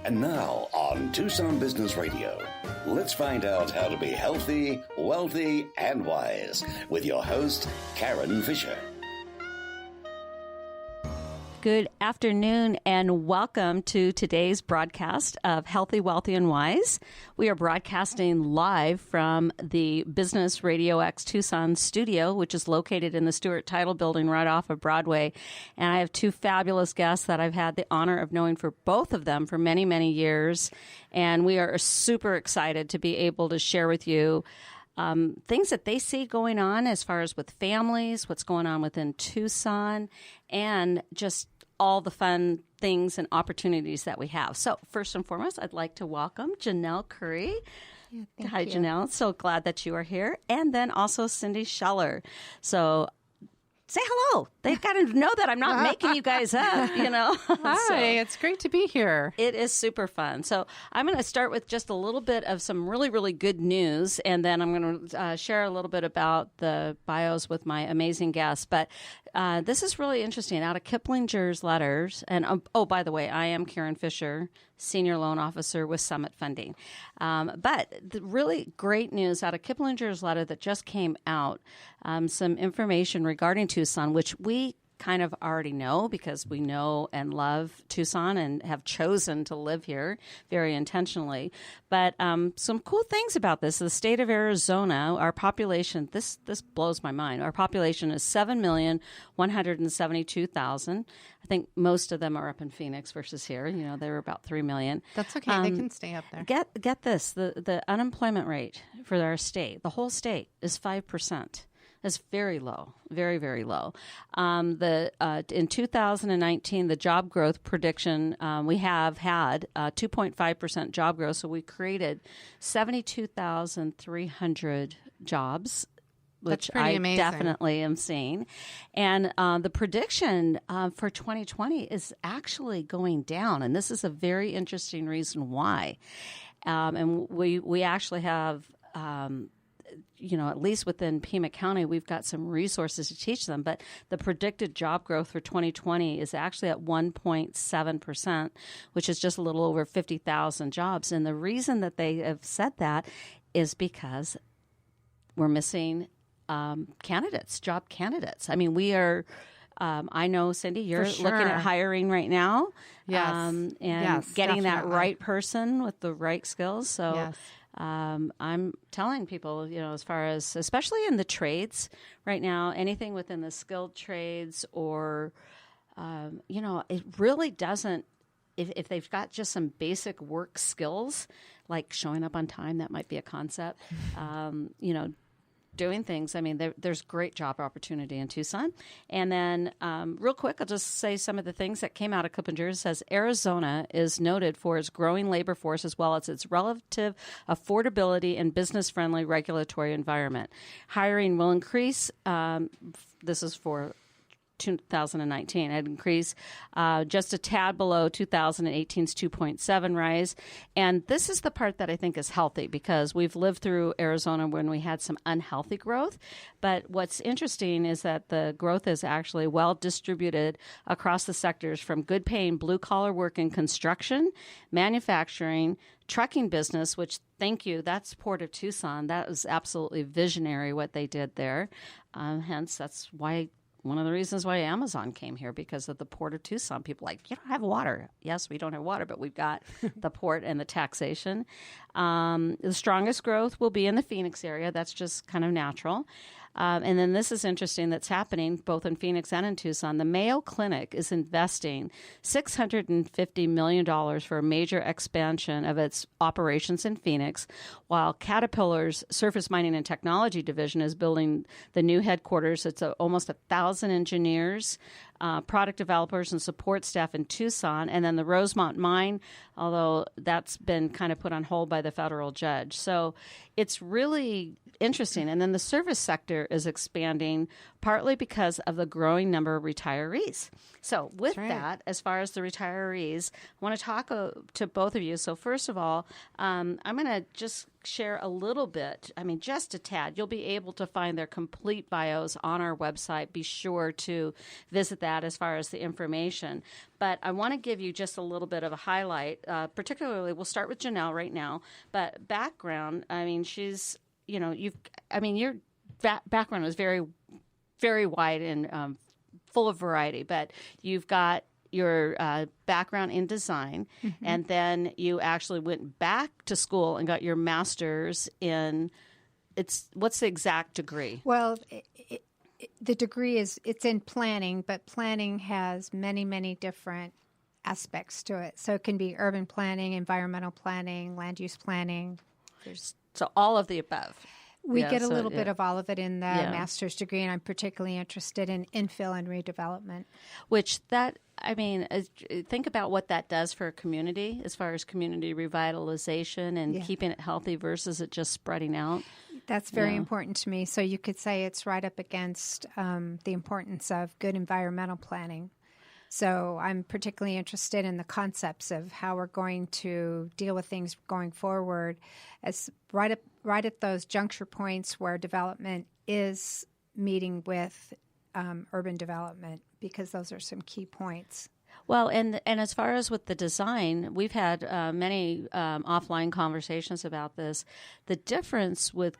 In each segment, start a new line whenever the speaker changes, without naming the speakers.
And now on Tucson Business Radio, let's find out how to be healthy, wealthy, and wise with your host, Karen Fisher.
Good afternoon and welcome to today's broadcast of Healthy, Wealthy, and Wise. We are broadcasting live from the Business Radio X Tucson studio, which is located in the Stewart Title Building right off of Broadway. And I have two fabulous guests that I've had the honor of knowing for both of them for many, many years. And we are super excited to be able to share with you things that they see going on as far as with families, what's going on within Tucson, and just all the fun things and opportunities that we have. So first and foremost, I'd like to welcome Janelle Curry.
Yeah,
Hi,
you.
Janelle. So glad that you are here. And then also Cindy Scheller. So say hello. They've got to know that I'm not making you guys up, you know.
Hi,
So
it's great to be here.
it is super fun. So I'm going to start with just a little bit of some really, really good news, and then I'm going to share a little bit about the bios with my amazing guests. But this is really interesting. Out of Kiplinger's letters, and by the way, I am Karen Fisher, Senior Loan Officer with Summit Funding. But the really great news out of Kiplinger's letter that just came out, some information regarding Tucson, which we kind of already know because we know and love Tucson and have chosen to live here very intentionally. But some cool things about this, the state of Arizona, our population, this blows my mind. Our population is 7,172,000. I think most of them are up in Phoenix versus here. You know, they were about 3 million.
That's okay. They can stay up there.
Get this, the unemployment rate for our state, the whole state, is 5%. That's very low, very, very low. In 2019, the job growth prediction, we have had 2.5% job growth, so we created 72,300 jobs, which I
amazing.
definitely am seeing. And the prediction for 2020 is actually going down, and this is a very interesting reason why. And we actually have at least within Pima County, we've got some resources to teach them. But the predicted job growth for 2020 is actually at 1.7%, which is just a little over 50,000 jobs. And the reason that they have said that is because we're missing candidates, job candidates. I mean, we are... I know, Cindy, you're
For sure.
looking at hiring right now.
Yes.
And
Yes,
getting that
definitely.
right person with the right skills. So
Yes.
I'm telling people, as far as, especially in the trades right now, anything within the skilled trades or, it really doesn't, if they've got just some basic work skills, like showing up on time, that might be a concept, doing things. I mean, there's great job opportunity in Tucson. And then real quick, I'll just say some of the things that came out of Kiplinger. It says Arizona is noted for its growing labor force as well as its relative affordability and business-friendly regulatory environment. Hiring will increase. This is for 2019. It increased just a tad below 2018's 2.7 rise. And this is the part that I think is healthy because we've lived through Arizona when we had some unhealthy growth. But what's interesting is that the growth is actually well distributed across the sectors from good paying blue collar work in construction, manufacturing, trucking business, which thank you, that's Port of Tucson. That was absolutely visionary what they did there. Hence, that's why one of the reasons why Amazon came here, because of the Port of Tucson. People are like, you don't have water. Yes, we don't have water, but we've got the port and the taxation. The strongest growth will be in the Phoenix area. That's just kind of natural. And then this is interesting that's happening both in Phoenix and in Tucson. The Mayo Clinic is investing $650 million for a major expansion of its operations in Phoenix, while Caterpillar's Surface Mining and Technology Division is building the new headquarters. It's almost 1,000 engineers, product developers, and support staff in Tucson. And then the Rosemont Mine, although that's been kind of put on hold by the federal judge. So it's really interesting. And then the service sector is expanding partly because of the growing number of retirees. So with that, as far as the retirees, I want to talk to both of you. So first of all, I'm going to just share a little bit, just a tad. You'll be able to find their complete bios on our website. Be sure to visit that as far as the information. But I want to give you just a little bit of a highlight. Particularly, we'll start with Janelle right now. But background, she's, your background is very, very wide and full of variety. But you've got your background in design, and then you actually went back to school and got your master's in, what's the exact degree?
Well, the degree it's in planning, but planning has many, many different aspects to it. So it can be urban planning, environmental planning, land use planning.
So all of the above.
We get a little bit of all of it in the master's degree, and I'm particularly interested in infill and redevelopment.
Think about what that does for a community as far as community revitalization and keeping it healthy versus it just spreading out.
That's very important to me. So you could say it's right up against the importance of good environmental planning. So I'm particularly interested in the concepts of how we're going to deal with things going forward, as right at those juncture points where development is meeting with urban development, because those are some key points.
Well, and as far as with the design, we've had many offline conversations about this. The difference with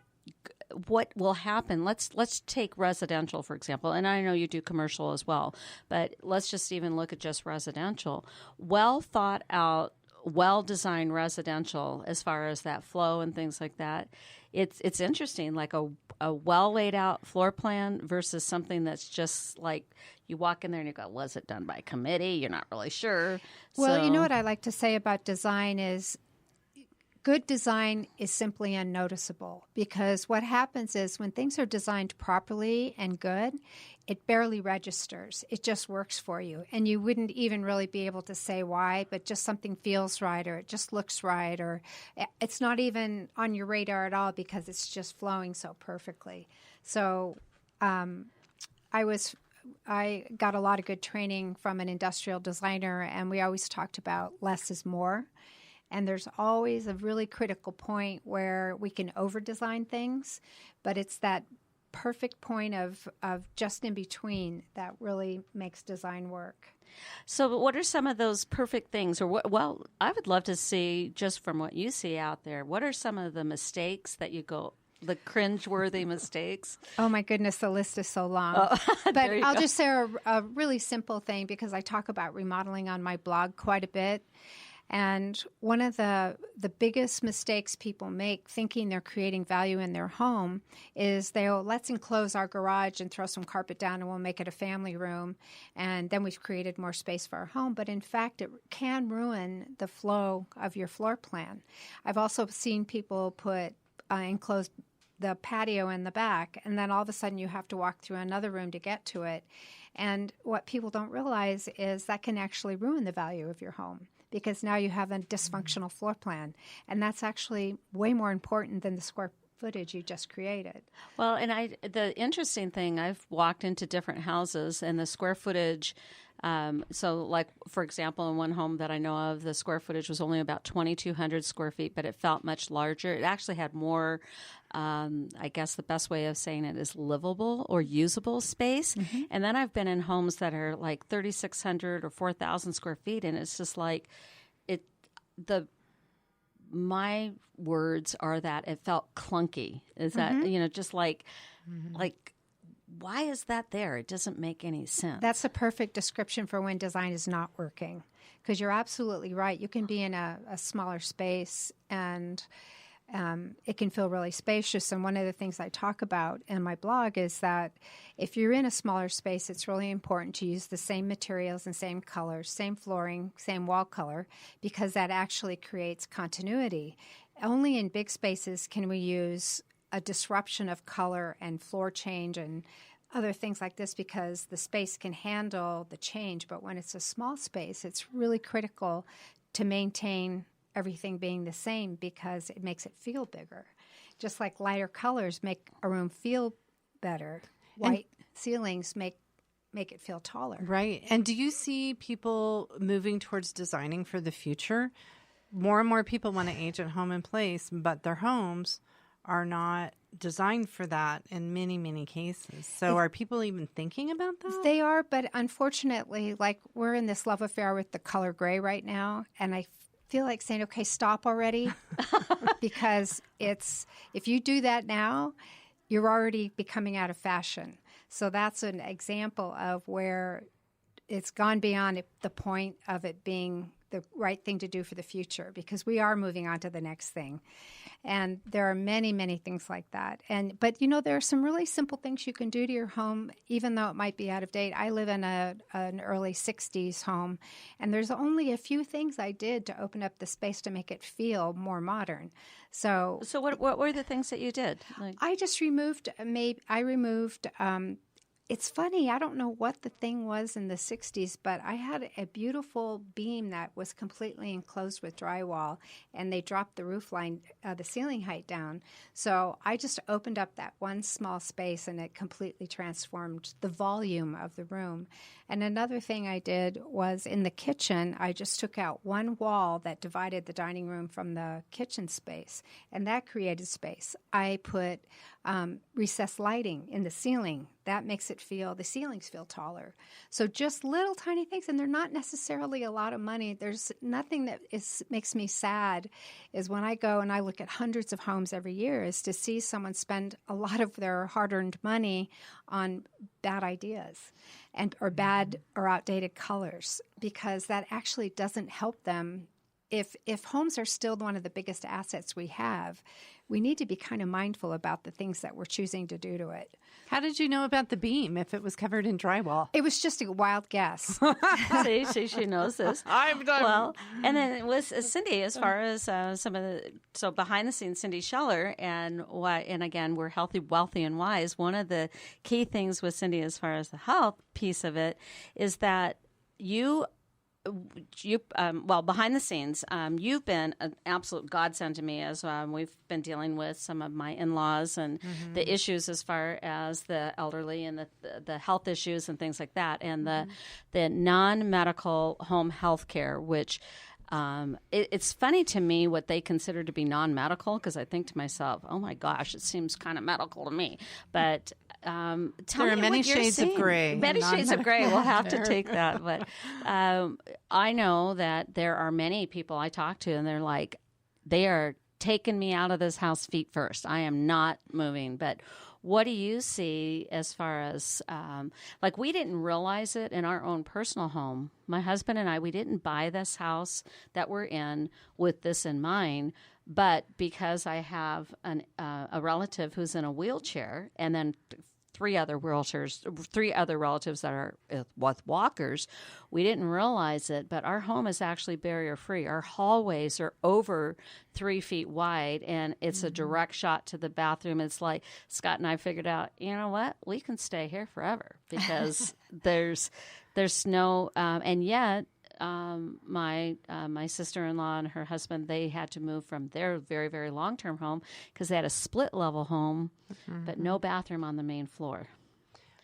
what will happen, let's take residential, for example, and I know you do commercial as well, but let's just even look at just residential. Well thought out, well-designed residential as far as that flow and things like that. It's interesting, like a well-laid out floor plan versus something that's just like you walk in there and you go, was it done by committee? You're not really sure.
Well, you know what I like to say about design is good design is simply unnoticeable, because what happens is when things are designed properly and good, it barely registers. It just works for you. And you wouldn't even really be able to say why, but just something feels right, or it just looks right, or it's not even on your radar at all because it's just flowing so perfectly. So I got a lot of good training from an industrial designer, and we always talked about less is more. And there's always a really critical point where we can over-design things, but it's that perfect point of just in between that really makes design work.
So what are some of those perfect things? Or well, I would love to see, just from what you see out there, what are some of the mistakes that you go, the cringeworthy mistakes?
Oh, my goodness, the list is so long. But I'll just say a really simple thing, because I talk about remodeling on my blog quite a bit. And one of the biggest mistakes people make thinking they're creating value in their home is let's enclose our garage and throw some carpet down and we'll make it a family room. And then we've created more space for our home. But in fact, it can ruin the flow of your floor plan. I've also seen people enclose the patio in the back, and then all of a sudden you have to walk through another room to get to it. And what people don't realize is that can actually ruin the value of your home, because now you have a dysfunctional floor plan. And that's actually way more important than the square footage you just created.
Well, and the interesting thing, I've walked into different houses and the square footage, so like, for example, in one home that I know of, the square footage was only about 2,200 square feet, but it felt much larger. It actually had more, I guess the best way of saying it is livable or usable space. Mm-hmm. And then I've been in homes that are like 3,600 or 4,000 square feet, and it's just like my words are that it felt clunky. Is that, just like, why is that there? It doesn't make any sense.
That's a perfect description for when design is not working, because you're absolutely right. You can be in a smaller space and it can feel really spacious. And one of the things I talk about in my blog is that if you're in a smaller space, it's really important to use the same materials and same colors, same flooring, same wall color, because that actually creates continuity. Only in big spaces can we use a disruption of color and floor change and other things like this, because the space can handle the change. But when it's a small space, it's really critical to maintain everything being the same, because it makes it feel bigger. just like lighter colors make a room feel better. White ceilings make it feel taller.
Right. And do you see people moving towards designing for the future? More and more people want to age at home in place, but their homes are not designed for that in many, many cases. So are people even thinking about that?
They are, but unfortunately, like we're in this love affair with the color gray right now, and I feel like saying, okay, stop already, because if you do that now, you're already becoming out of fashion. So that's an example of where it's gone beyond the point of it being the right thing to do for the future, because we are moving on to the next thing. And there are many, many things like that. But there are some really simple things you can do to your home, even though it might be out of date. I live in an early 60s home, and there's only a few things I did to open up the space to make it feel more modern. So
what were the things that you did?
I just removed, it's funny, I don't know what the thing was in the 60s, but I had a beautiful beam that was completely enclosed with drywall, and they dropped the roof line, the ceiling height down. So I just opened up that one small space, and it completely transformed the volume of the room. And another thing I did was in the kitchen, I just took out one wall that divided the dining room from the kitchen space, and that created space. I put recessed lighting in the ceiling. That makes the ceilings feel taller. So just little tiny things, and they're not necessarily a lot of money. There's nothing that makes me sad is when I go and I look at hundreds of homes every year, is to see someone spend a lot of their hard-earned money on bad ideas or bad or outdated colors, because that actually doesn't help them. If homes are still one of the biggest assets we have, we need to be kind of mindful about the things that we're choosing to do to it.
How did you know about the beam if it was covered in drywall?
It was just a wild guess.
See, she knows this.
I'm done.
Well, and then it was Cindy, as far as so behind the scenes, Cindy Scheller, and again, we're healthy, wealthy, and wise. One of the key things with Cindy, as far as the health piece of it, is that you behind the scenes, you've been an absolute godsend to me as we've been dealing with some of my in-laws and the issues as far as the elderly and the health issues and things like that, and the non-medical home health care, which it's funny to me what they consider to be non-medical, because I think to myself, oh my gosh, it seems kind of medical to me. But there
are many shades of gray.
Many shades of gray. We'll have to take that. But I know that there are many people I talk to, and they're like, they are taking me out of this house feet first. I am not moving. But what do you see as far as, we didn't realize it in our own personal home. My husband and I, we didn't buy this house that we're in with this in mind, but because I have a relative who's in a wheelchair, and then three other relatives that are with walkers, we didn't realize it, but our home is actually barrier-free. Our hallways are over 3 feet wide, and it's a direct shot to the bathroom. It's like Scott and I figured out, you know what? We can stay here forever, because there's no and yet my sister-in-law and her husband, they had to move from their very, very long-term home because they had a split-level home, but no bathroom on the main floor.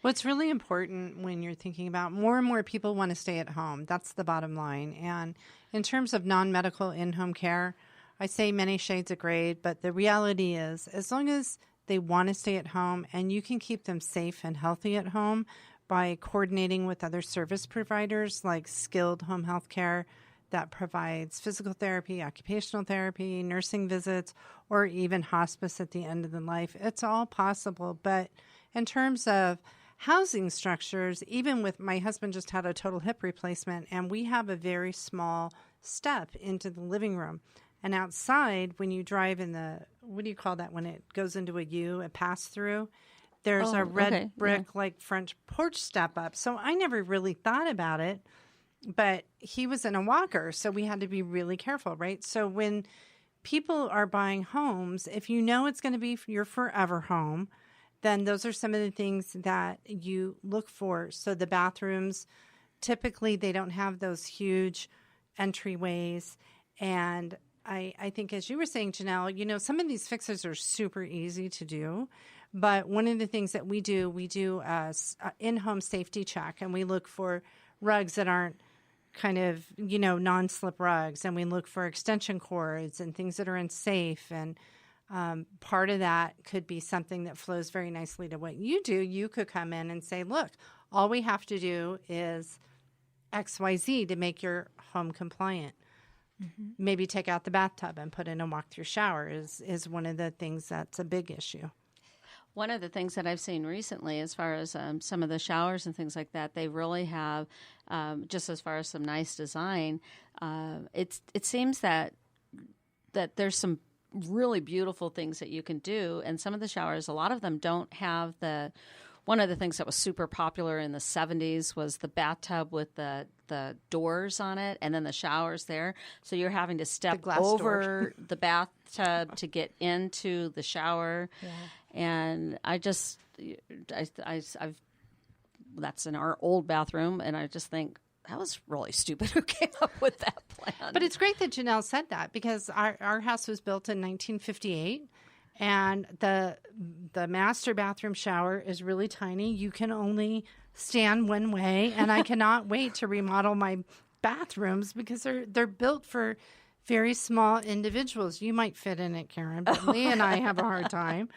What's really important when you're thinking about more and more people want to stay at home. That's the bottom line. And in terms of non-medical in-home care, I say many shades of gray, but the reality is, as long as they want to stay at home and you can keep them safe and healthy at home by coordinating with other service providers like skilled home health care that provides physical therapy, occupational therapy, nursing visits, or even hospice at the end of the life. It's all possible. But in terms of housing structures, even with my husband just had a total hip replacement, and we have a very small step into the living room. And outside, when you drive in the, what do you call that when it goes into a U, a pass-through? There's a red brick, like French porch step up. So I never really thought about it, but he was in a walker, so we had to be really careful, right? So when people are buying homes, if you know it's going to be your forever home, then those are some of the things that you look for. So the bathrooms, typically they don't have those huge entryways, and I think, as you were saying, Janelle, some of these fixes are super easy to do. But one of the things that we do a in-home safety check, and we look for rugs that aren't kind of, non-slip rugs, and we look for extension cords and things that are unsafe. And part of that could be something that flows very nicely to what you do. You could come in and say, look, all we have to do is XYZ to make your home compliant. Mm-hmm. Maybe take out the bathtub and put in a walk-through shower is one of the things that's a big issue.
One of the things that I've seen recently, as far as some of the showers and things like that, they really have, just as far as some nice design. It seems that there's some really beautiful things that you can do, and some of the showers, a lot of them don't have the. One of the things that was super popular in the 70s was the bathtub with the doors on it, and then the showers there. So you're having to step over the bathtub to get into the shower. Yeah. And that's in our old bathroom, and I just think that was really stupid who came up with that plan.
But it's great that Janelle said that, because our house was built in 1958. And the master bathroom shower is really tiny. You can only stand one way, and I cannot wait to remodel my bathrooms because they're built for very small individuals. You might fit in it, Karen, but Lee and I have a hard time.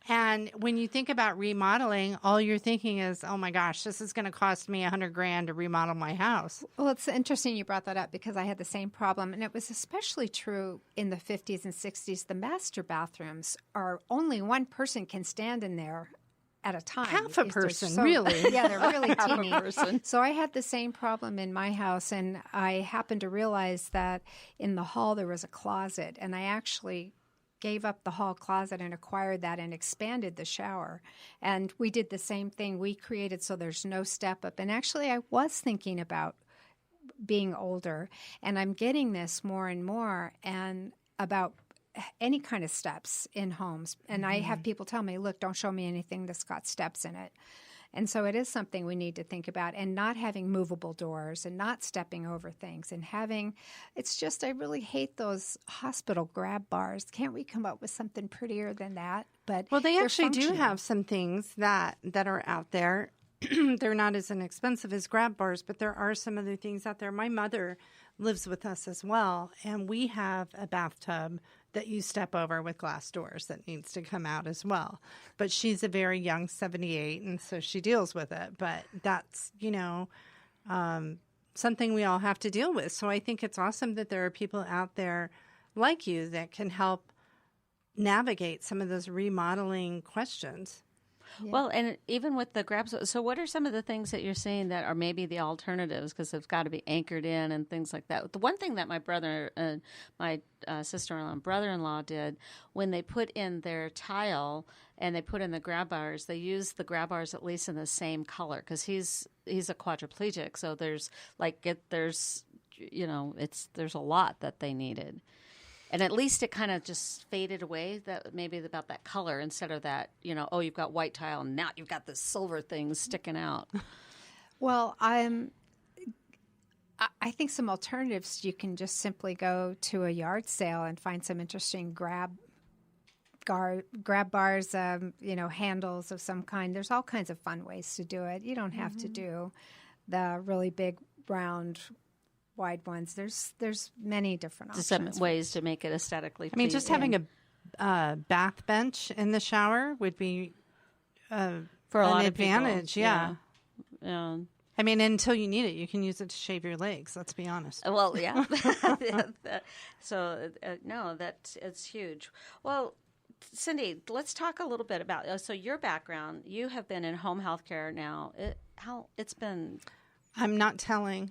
And when you think about remodeling, all you're thinking is, oh my gosh, this is going to cost me $100,000 to remodel my house.
Well, it's interesting you brought that up, because I had the same problem. And it was especially true in the 50s and 60s. The master bathrooms are only one person can stand in there at a time.
Half a person, really.
Yeah, they're really
Half
teeny.
A person.
So I had the same problem in my house, and I happened to realize that in the hall there was a closet, and I actually gave up the hall closet and acquired that and expanded the shower. And we did the same thing. We created so there's no step up. And actually, I was thinking about being older, and I'm getting this more and more, and about any kind of steps in homes. And I have people tell me, look, don't show me anything that's got steps in it. And so it is something we need to think about, and not having movable doors and not stepping over things, and having, it's just, I really hate those hospital grab bars. Can't we come up with something prettier than that? But
well, they actually do have some things that are out there. They're not as inexpensive as grab bars, but there are some other things out there. My mother lives with us as well, and we have a bathtub that you step over with glass doors that needs to come out as well. But she's a very young 78, and so she deals with it. But that's, something we all have to deal with. So I think it's awesome that there are people out there like you that can help navigate some of those remodeling questions.
Yeah. Well, and even with the grabs, so what are some of the things that you're saying that are maybe the alternatives, because it's got to be anchored in and things like that? The one thing that my brother and my sister-in-law and brother-in-law did when they put in their tile and they put in the grab bars, they used the grab bars at least in the same color, because he's a quadriplegic, so there's a lot that they needed. And at least it kind of just faded away, that maybe about that color, instead of that, you've got white tile and now you've got this silver thing sticking out.
Well, I think some alternatives, you can just simply go to a yard sale and find some interesting grab bars, handles of some kind. There's all kinds of fun ways to do it. You don't have to do the really big, round, wide ones. There's many different options.
Some ways to make it aesthetically pleasing.
Just having a bath bench in the shower would be
for a lot
an
of
advantage.
People.
Yeah.
Until
you need it, you can use it to shave your legs. Let's be honest.
Well, yeah. It's huge. Well, Cindy, let's talk a little bit about so your background. You have been in home health care now. It's been.
I'm not telling.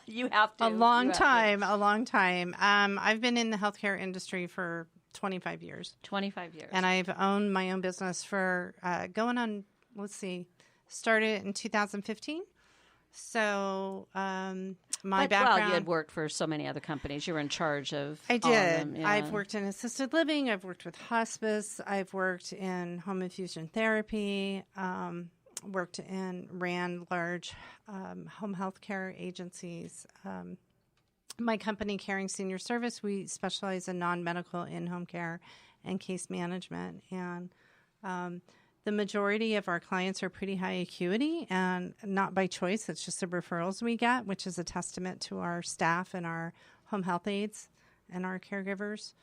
You have to.
A long time. I've been in the healthcare industry for 25 years.
25 years.
And I've owned my own business for started in 2015. So my background.
Well, you had worked for so many other companies. You were in charge of
I did.
All of them, yeah.
I've worked in assisted living. I've worked with hospice. I've worked in home infusion therapy. Ran large home health care agencies. my company, Caring Senior Service, we specialize in non-medical in-home care and case management. And the majority of our clients are pretty high acuity, and not by choice. It's just the referrals we get, which is a testament to our staff and our home health aides and our caregivers.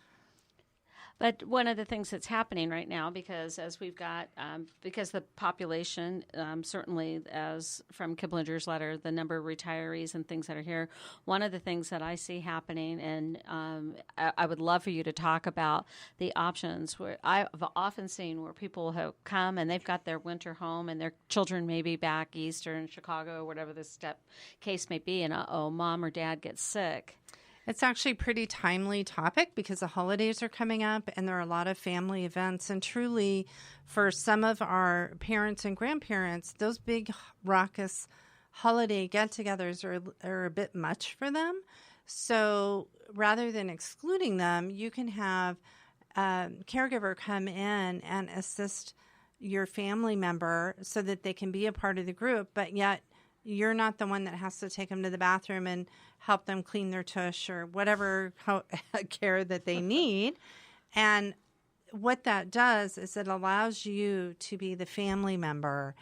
But one of the things that's happening right now, because as we've got, because the population, certainly as from Kiblinger's letter, the number of retirees and things that are here, one of the things that I see happening, and I would love for you to talk about the options, where I've often seen where people have come and they've got their winter home and their children may be back east or in Chicago or whatever the case may be, and mom or dad gets sick.
It's actually a pretty timely topic because the holidays are coming up and there are a lot of family events. And truly, for some of our parents and grandparents, those big raucous holiday get-togethers are a bit much for them. So rather than excluding them, you can have a caregiver come in and assist your family member so that they can be a part of the group, but yet you're not the one that has to take them to the bathroom and help them clean their tush or whatever care that they need. And what that does is it allows you to be the family member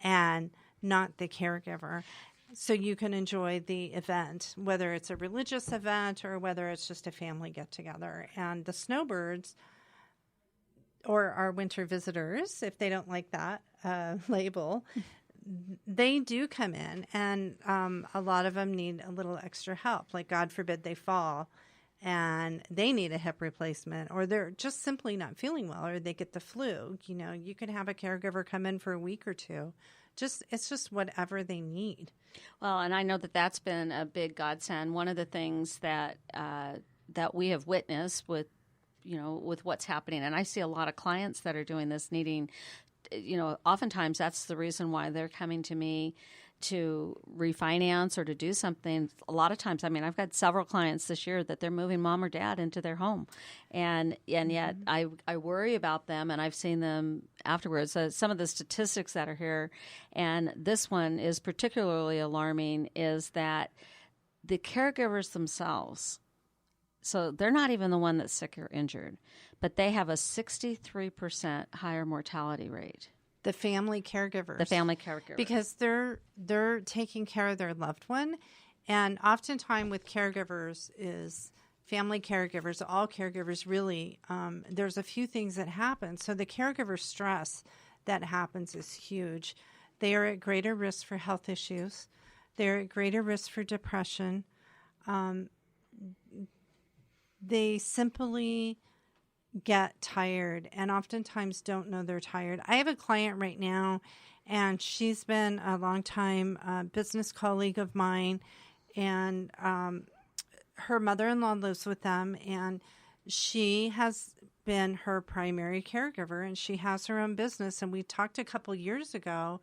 and not the caregiver. So you can enjoy the event, whether it's a religious event or whether it's just a family get-together. And the snowbirds, or our winter visitors, if they don't like that label, they do come in, and a lot of them need a little extra help. Like, God forbid they fall and they need a hip replacement, or they're just simply not feeling well, or they get the flu. You know, you could have a caregiver come in for a week or two. It's just whatever they need.
Well, and I know that that's been a big godsend. One of the things that that we have witnessed with what's happening, and I see a lot of clients that are doing this, needing. Oftentimes that's the reason why they're coming to me to refinance or to do something. A lot of times, I mean, I've got several clients this year that they're moving mom or dad into their home. And yet I worry about them, and I've seen them afterwards. Some of the statistics that are here, and this one is particularly alarming, is that the caregivers themselves, so they're not even the one that's sick or injured, but they have a 63% higher mortality rate.
The family caregivers.
The family caregivers.
Because they're taking care of their loved one. And oftentimes with caregivers is family caregivers, all caregivers really, there's a few things that happen. So the caregiver stress that happens is huge. They are at greater risk for health issues. They're at greater risk for depression. They simply get tired and oftentimes don't know they're tired. I have a client right now, and she's been a long-time business colleague of mine, and her mother-in-law lives with them, and she has been her primary caregiver, and she has her own business. And we talked a couple years ago,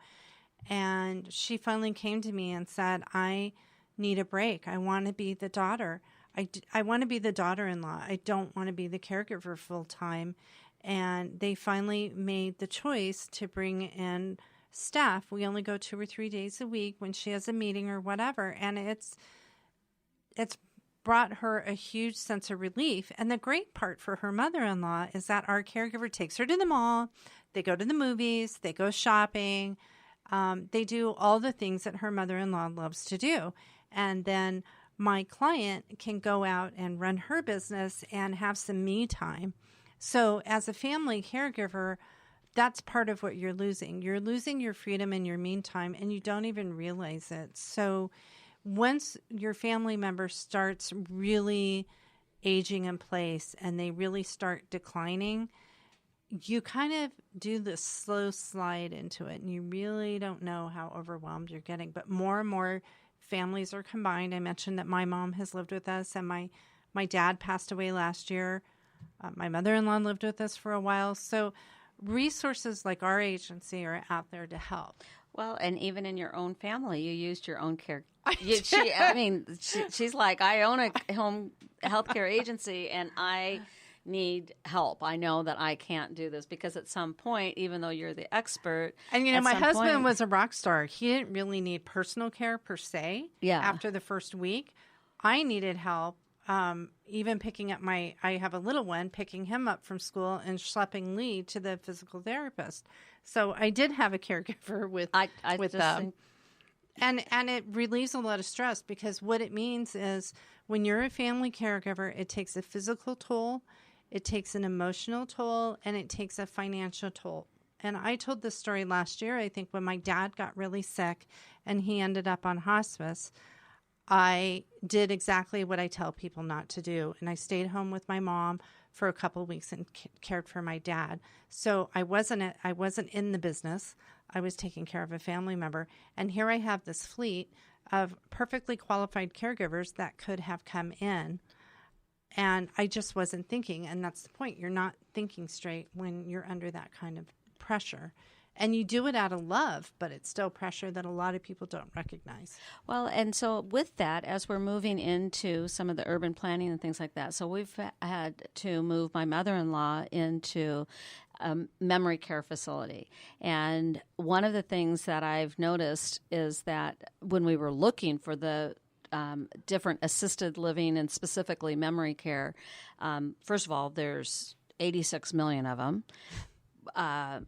and she finally came to me and said, I need a break. I want to be the daughter. I want to be the daughter-in-law. I don't want to be the caregiver full-time. And they finally made the choice to bring in staff. We only go 2 or 3 days a week when she has a meeting or whatever. And it's brought her a huge sense of relief. And the great part for her mother-in-law is that our caregiver takes her to the mall. They go to the movies. They go shopping. They do all the things that her mother-in-law loves to do. And then my client can go out and run her business and have some me time. So as a family caregiver, that's part of what you're losing. You're losing your freedom and your me time, and you don't even realize it. So once your family member starts really aging in place and they really start declining, you kind of do this slow slide into it, and you really don't know how overwhelmed you're getting. But more and more families are combined. I mentioned that my mom has lived with us, and my dad passed away last year. My mother-in-law lived with us for a while. So resources like our agency are out there to help.
Well, and even in your own family, you used your own care. She's like, I own a home healthcare agency, and I need help. I know that I can't do this, because at some point, even though you're the expert,
and my husband was a rock star. He didn't really need personal care per se.
Yeah.
After the first week, I needed help. Even picking up I have a little one, picking him up from school and schlepping Lee to the physical therapist. So I did have a caregiver with and it relieves a lot of stress, because what it means is when you're a family caregiver, it takes a physical toll, it takes an emotional toll, and it takes a financial toll. And I told this story last year, I think, when my dad got really sick and he ended up on hospice. I did exactly what I tell people not to do. And I stayed home with my mom for a couple of weeks and cared for my dad. So I wasn't in the business. I was taking care of a family member. And here I have this fleet of perfectly qualified caregivers that could have come in. And I just wasn't thinking. And that's the point. You're not thinking straight when you're under that kind of pressure. And you do it out of love, but it's still pressure that a lot of people don't recognize.
Well, and so with that, as we're moving into some of the urban planning and things like that, so we've had to move my mother-in-law into a memory care facility. And one of the things that I've noticed is that when we were looking for the different assisted living and specifically memory care, first of all, there's 86 million of them.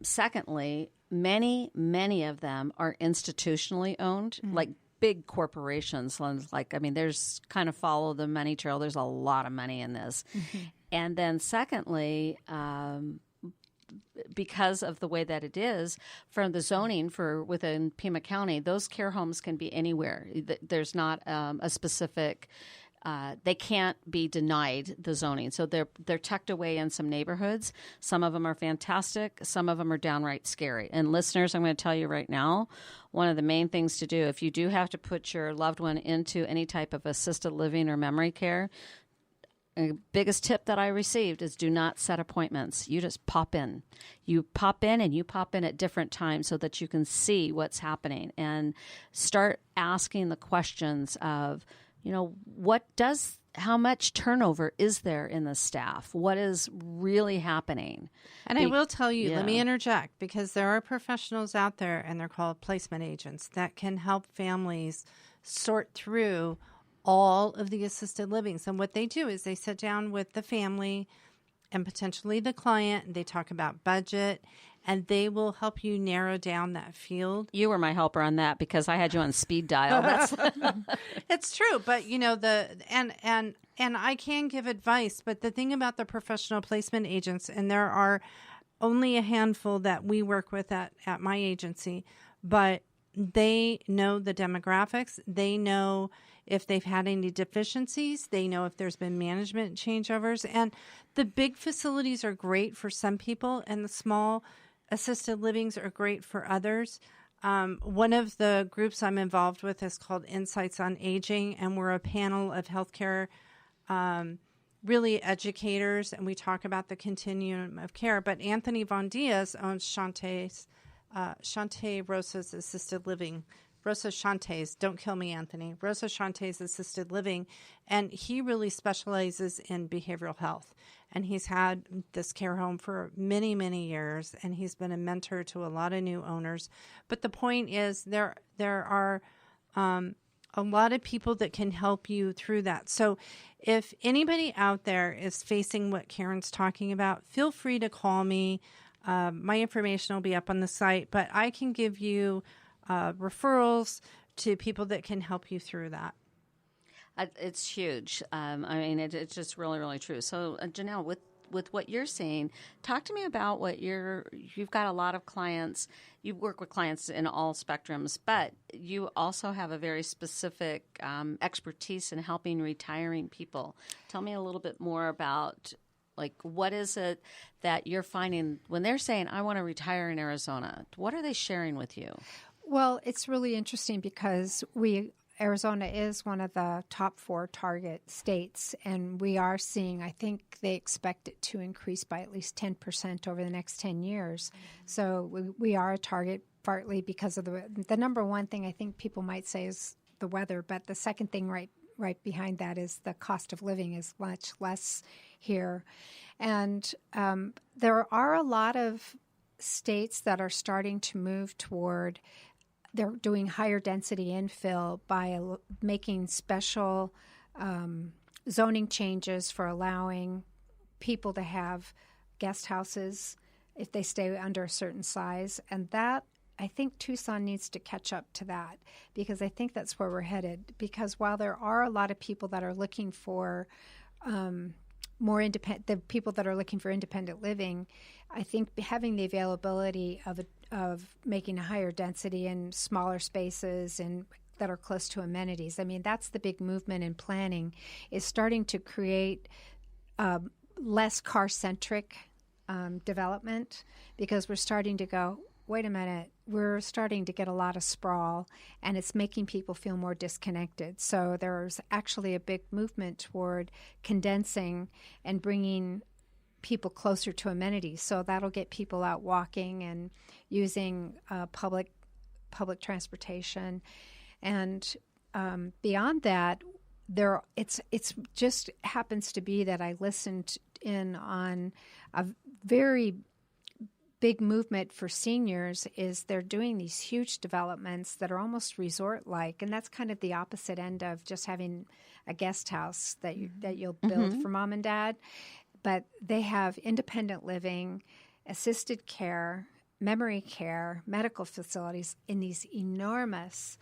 Secondly, many of them are institutionally owned, like big corporations. Like, I mean, there's kind of follow the money trail. There's a lot of money in this. Mm-hmm. And then secondly, because of the way that it is, from the zoning for within Pima County, those care homes can be anywhere. There's not a specific. They can't be denied the zoning. So they're tucked away in some neighborhoods. Some of them are fantastic. Some of them are downright scary. And listeners, I'm going to tell you right now, one of the main things to do, if you do have to put your loved one into any type of assisted living or memory care, the biggest tip that I received is do not set appointments. You just pop in. You pop in and you pop in at different times so that you can see what's happening and start asking the questions of, you know, how much turnover is there in the staff? What is really happening?
And I will tell you, let me interject, because there are professionals out there, and they're called placement agents, that can help families sort through all of the assisted livings. And what they do is they sit down with the family and potentially the client, and they talk about budget, and they will help you narrow down that field.
You were my helper on that because I had you on speed dial.
It's true, but you know and I can give advice, but the thing about the professional placement agents, and there are only a handful that we work with at my agency, but they know the demographics. They know if they've had any deficiencies. They know if there's been management changeovers. And the big facilities are great for some people, and the small assisted livings are great for others. One of the groups I'm involved with is called Insights on Aging, and we're a panel of healthcare really educators, and we talk about the continuum of care. But Anthony Von Diaz owns Shante Rosa's Assisted Living. Rosa Shante's, don't kill me, Anthony. Rosa Shante's Assisted Living, and he really specializes in behavioral health. And he's had this care home for many, many years, and he's been a mentor to a lot of new owners. But the point is, there are a lot of people that can help you through that. So if anybody out there is facing what Karen's talking about, feel free to call me. My information will be up on the site, but I can give you referrals to people that can help you through that.
It's huge. I mean, it's just really, really true. So, Janelle, with what you're seeing, talk to me about what you've got a lot of clients. You work with clients in all spectrums, but you also have a very specific expertise in helping retiring people. Tell me a little bit more about, like, what is it that you're finding when they're saying, I want to retire in Arizona? What are they sharing with you?
Well, it's really interesting because Arizona is one of the top 4 target states, and we are seeing, I think they expect it to increase by at least 10% over the next 10 years. So we are a target partly because of the number one thing I think people might say is the weather, but the second thing right behind that is the cost of living is much less here. And there are a lot of states that are starting to move toward, they're doing higher density infill by making special zoning changes for allowing people to have guest houses if they stay under a certain size. And that, I think Tucson needs to catch up to that, because I think that's where we're headed. Because while there are a lot of people that are looking for more independent, the people that are looking for independent living, I think having the availability of making a higher density in smaller spaces and that are close to amenities. I mean, that's the big movement in planning, is starting to create less car-centric development, because we're starting to go, wait a minute, we're starting to get a lot of sprawl, and it's making people feel more disconnected. So there's actually a big movement toward condensing and bringing people closer to amenities. So that'll get people out walking and using public transportation. And beyond that, it's just happens to be that I listened in on a very big movement for seniors. Is they're doing these huge developments that are almost resort-like, and that's kind of the opposite end of just having a guest house that you'll build for mom and dad. But they have independent living, assisted care, memory care, medical facilities in these enormous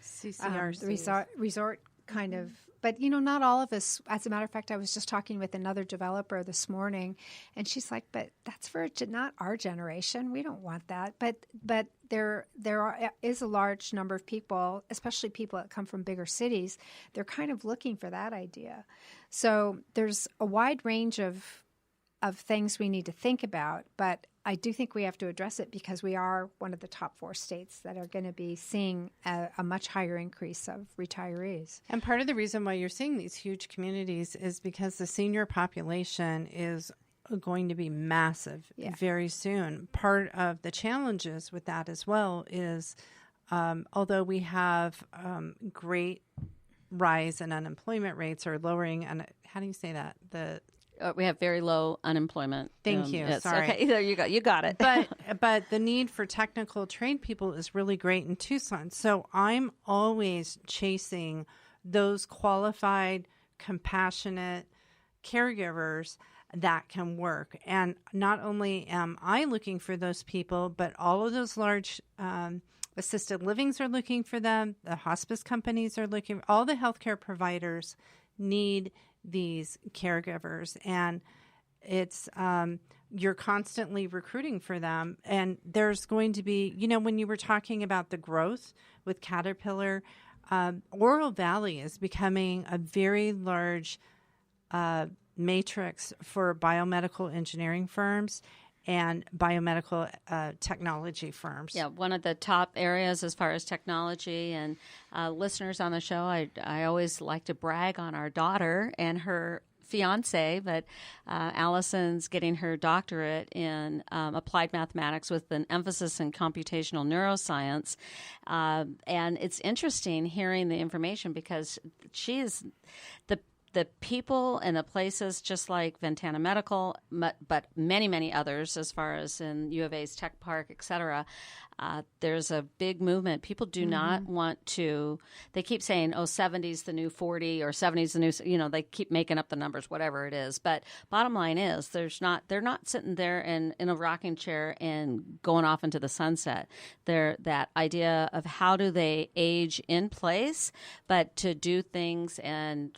resort kind of. But, not all of us, as a matter of fact, I was just talking with another developer this morning, and she's like, but that's for not our generation. We don't want that. But there is a large number of people, especially people that come from bigger cities, they're kind of looking for that idea. So there's a wide range of things we need to think about, but I do think we have to address it, because we are one of the top 4 states that are going to be seeing a much higher increase of retirees.
And part of the reason why you're seeing these huge communities is because the senior population is going to be massive very soon. Part of the challenges with that as well is, although we have great rise in unemployment rates, or lowering, and how do you say that?
We have very low unemployment.
Thank you.
Yes.
Sorry.
Okay, there you go. You got it.
But the need for technical trained people is really great in Tucson. So I'm always chasing those qualified, compassionate caregivers that can work. And not only am I looking for those people, but all of those large assisted livings are looking for them. The hospice companies are looking. All the healthcare providers need these caregivers, and it's you're constantly recruiting for them. And there's going to be, when you were talking about the growth with Caterpillar, Oro Valley is becoming a very large matrix for biomedical engineering firms and biomedical technology firms.
Yeah, one of the top areas as far as technology. And listeners on the show, I always like to brag on our daughter and her fiance, but Allison's getting her doctorate in applied mathematics with an emphasis in computational neuroscience. And it's interesting hearing the information, because she is the people and the places, just like Ventana Medical, but many, many others, as far as in U of A's Tech Park, et cetera, there's a big movement. People do not want to, they keep saying, 70's the new 40 or 70's the new, they keep making up the numbers, whatever it is. But bottom line is, they're not sitting there in a rocking chair and going off into the sunset. They're that idea of how do they age in place, but to do things. And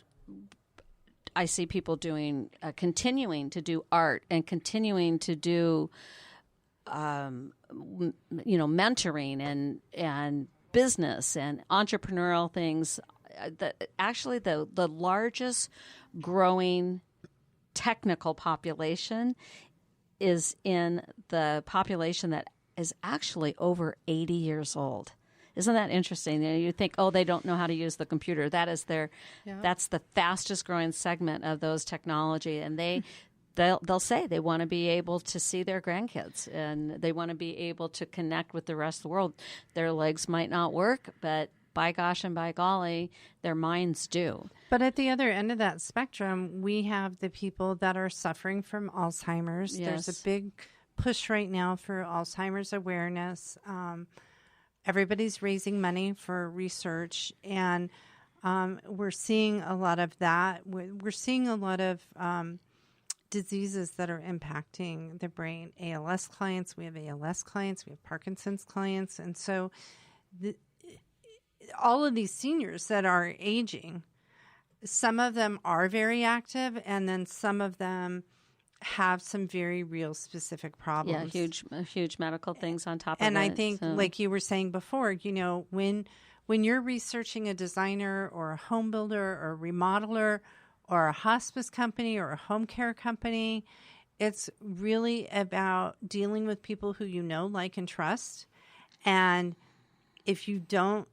I see people doing, continuing to do art and continuing to do, mentoring and business and entrepreneurial things. Actually, the largest growing technical population is in the population that is actually over 80 years old. Isn't that interesting? You think, they don't know how to use the computer. That is that's the fastest growing segment of those technology. And they'll say they want to be able to see their grandkids, and they want to be able to connect with the rest of the world. Their legs might not work, but by gosh and by golly, their minds do.
But at the other end of that spectrum, we have the people that are suffering from Alzheimer's.
Yes.
There's a big push right now for Alzheimer's awareness. Everybody's raising money for research, and We're seeing a lot of that. We're seeing a lot of diseases that are impacting the brain. ALS clients, we have ALS clients, we have Parkinson's clients. And so all of these seniors that are aging, some of them are very active, and then some of them have some very real specific problems.
Yeah, huge medical things on top of it.
And I think, like you were saying before, when you're researching a designer or a home builder or a remodeler or a hospice company or a home care company, it's really about dealing with people who you know, like, and trust. And if you don't,